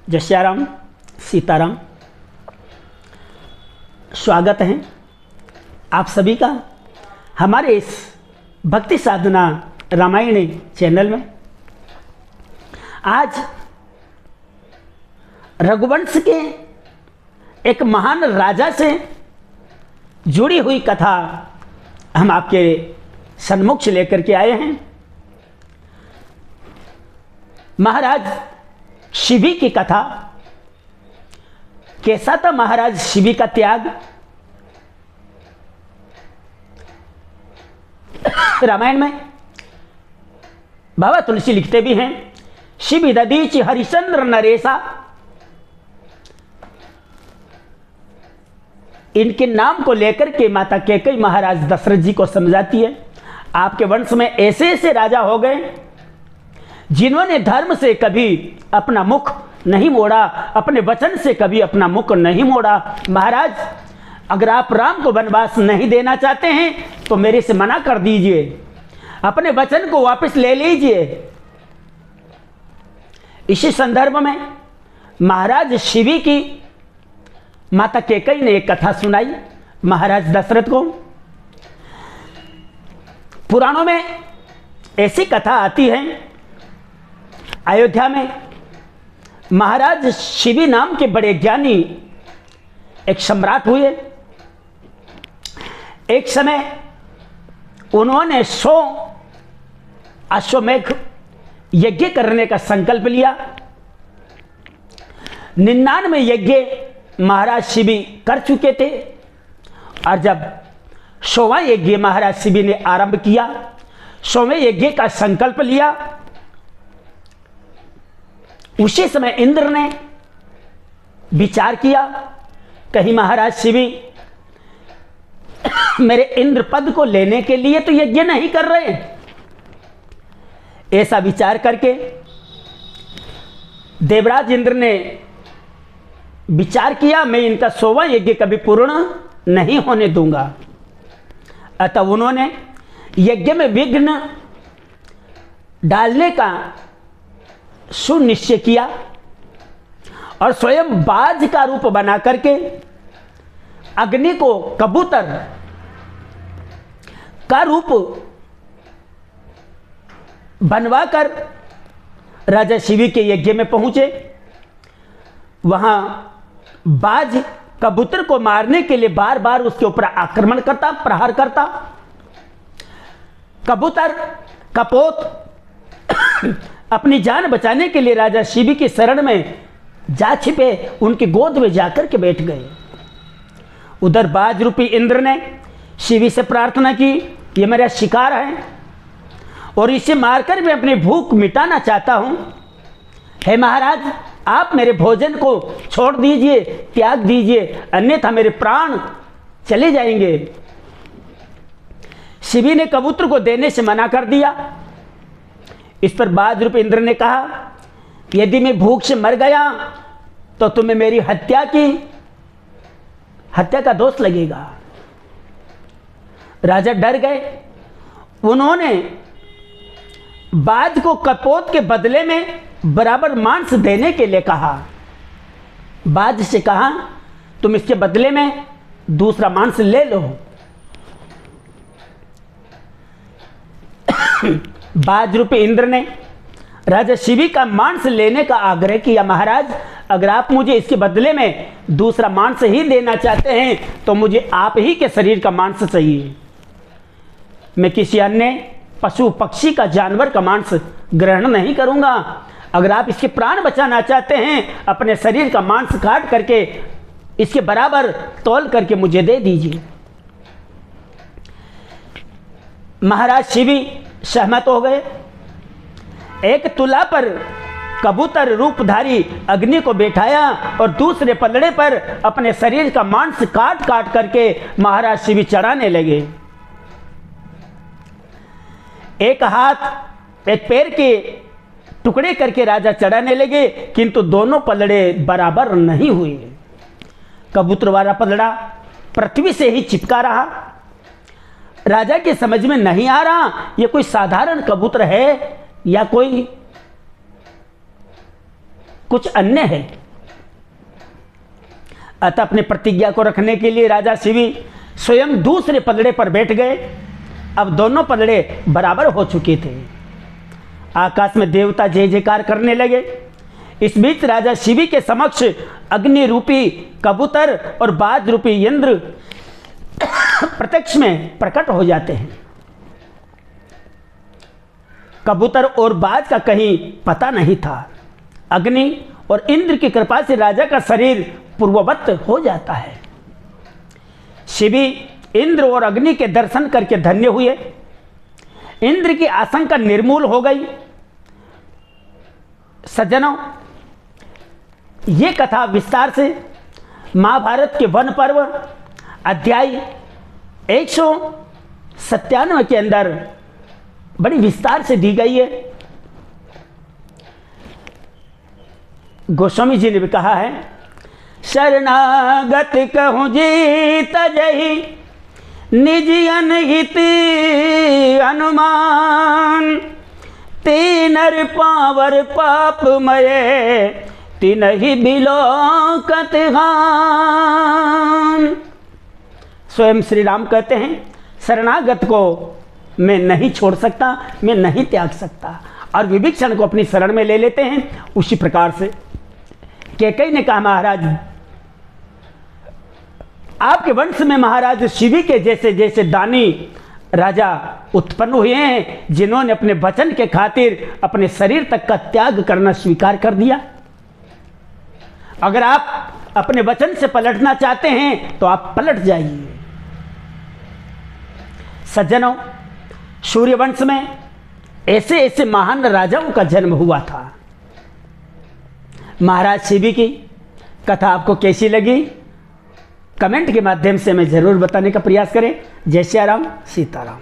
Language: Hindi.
जय श्री राम, सीताराम। स्वागत है आप सभी का हमारे इस भक्ति साधना रामायणी चैनल में। आज रघुवंश के एक महान राजा से जुड़ी हुई कथा हम आपके सन्मुख से लेकर के आए हैं। महाराज शिवी की कथा। कैसा था महाराज शिवी का त्याग? रामायण में बाबा तुलसी लिखते भी हैं, शिवी ददीच हरिश्चंद्र नरेशा। इनके नाम को लेकर के माता कैकेयी महाराज दशरथ जी को समझाती है, आपके वंश में ऐसे ऐसे राजा हो गए जिन्होंने धर्म से कभी अपना मुख नहीं मोड़ा, अपने वचन से कभी अपना मुख नहीं मोड़ा। महाराज, अगर आप राम को वनवास नहीं देना चाहते हैं तो मेरे से मना कर दीजिए, अपने वचन को वापस ले लीजिए। इसी संदर्भ में महाराज शिवी की माता कैकेयी ने एक कथा सुनाई महाराज दशरथ को। पुराणों में ऐसी कथा आती है, अयोध्या में महाराज शिवी नाम के बड़े ज्ञानी एक सम्राट हुए। एक समय उन्होंने 100 अश्वमेध यज्ञ करने का संकल्प लिया। 99 यज्ञ महाराज शिवी कर चुके थे और जब 100वां यज्ञ महाराज शिवी ने आरंभ किया, 100वें यज्ञ का संकल्प लिया, उसी समय इंद्र ने विचार किया, कहीं महाराज शिवी मेरे इंद्र पद को लेने के लिए तो यज्ञ नहीं कर रहे। ऐसा विचार करके देवराज इंद्र ने विचार किया, मैं इनका 100वां यज्ञ कभी पूर्ण नहीं होने दूंगा। अतः उन्होंने यज्ञ में विघ्न डालने का सुनिश्चय किया और स्वयं बाज का रूप बना करके अग्नि को कबूतर का रूप बनवाकर राजा शिवी के यज्ञ में पहुंचे। वहां बाज कबूतर को मारने के लिए बार बार उसके ऊपर आक्रमण करता, प्रहार करता। कबूतर कपोत अपनी जान बचाने के लिए राजा शिवी की शरण में जा छिपे, उनकी गोद में जाकर के बैठ गए। उधर बाज रूपी इंद्र ने शिवी से प्रार्थना की, ये मेरा शिकार है और इसे मारकर मैं अपनी भूख मिटाना चाहता हूं। हे महाराज, आप मेरे भोजन को छोड़ दीजिए, त्याग दीजिए, अन्यथा मेरे प्राण चले जाएंगे। शिवी ने कबूतर को देने से मना कर दिया। इस पर बाज रूप इंद्र ने कहा, यदि मैं भूख से मर गया तो तुम्हें मेरी हत्या का दोष लगेगा। राजा डर गए। उन्होंने बाज को कपोत के बदले में बराबर मांस देने के लिए कहा। बाज से कहा, तुम इसके बदले में दूसरा मांस ले लो। बाज रूपी इंद्र ने राजा शिवी का मांस लेने का आग्रह किया। महाराज, अगर आप मुझे इसके बदले में दूसरा मांस ही देना चाहते हैं तो मुझे आप ही के शरीर का मांस चाहिए। मैं किसी अन्य पशु पक्षी का, जानवर का मांस ग्रहण नहीं करूंगा। अगर आप इसके प्राण बचाना चाहते हैं, अपने शरीर का मांस काट करके इसके बराबर तौल करके मुझे दे दीजिए। महाराज शिवी सहमत हो गए। एक तुला पर कबूतर रूपधारी अग्नि को बैठाया और दूसरे पलड़े पर अपने शरीर का मांस काट काट करके महाराज शिवी चढ़ाने लगे। एक हाथ एक पैर के टुकड़े करके राजा चढ़ाने लगे, किंतु दोनों पलड़े बराबर नहीं हुए। कबूतर वाला पलड़ा पृथ्वी से ही चिपका रहा। राजा के समझ में नहीं आ रहा ये कोई साधारण कबूतर है या कोई कुछ अन्य है। अतः अपनी प्रतिज्ञा को रखने के लिए राजा शिवी स्वयं दूसरे पलड़े पर बैठ गए। अब दोनों पलड़े बराबर हो चुके थे। आकाश में देवता जय जयकार करने लगे। इस बीच राजा शिवी के समक्ष अग्नि रूपी कबूतर और बाज रूपी इंद्र प्रत्यक्ष में प्रकट हो जाते हैं। कबूतर और बाज का कहीं पता नहीं था। अग्नि और इंद्र की कृपा से राजा का शरीर पूर्ववत हो जाता है। शिवी इंद्र और अग्नि के दर्शन करके धन्य हुए। इंद्र की आशंका निर्मूल हो गई। सज्जनों, ये कथा विस्तार से महाभारत के वन पर्व अध्याय 197 के अंदर बड़ी विस्तार से दी गई है। गोस्वामी जी ने भी कहा है, शरणागत कहूँ जीत जही निज अनहित अनुमान, तीनर पावर पापमय तिनहि बिलोकत हान। स्वयं श्री राम कहते हैं, शरणागत को मैं नहीं छोड़ सकता, मैं नहीं त्याग सकता, और विभीषण को अपनी शरण में ले लेते हैं। उसी प्रकार से कैकेयी ने कहा, महाराज आपके वंश में महाराज शिवी के जैसे जैसे दानी राजा उत्पन्न हुए हैं, जिन्होंने अपने वचन के खातिर अपने शरीर तक का त्याग करना स्वीकार कर दिया। अगर आप अपने वचन से पलटना चाहते हैं तो आप पलट जाइए। सज्जनों, सूर्यवंश में ऐसे ऐसे महान राजाओं का जन्म हुआ था। महाराज शिवी की कथा आपको कैसी लगी, कमेंट के माध्यम से हमें जरूर बताने का प्रयास करें। जय श्री राम, सीताराम।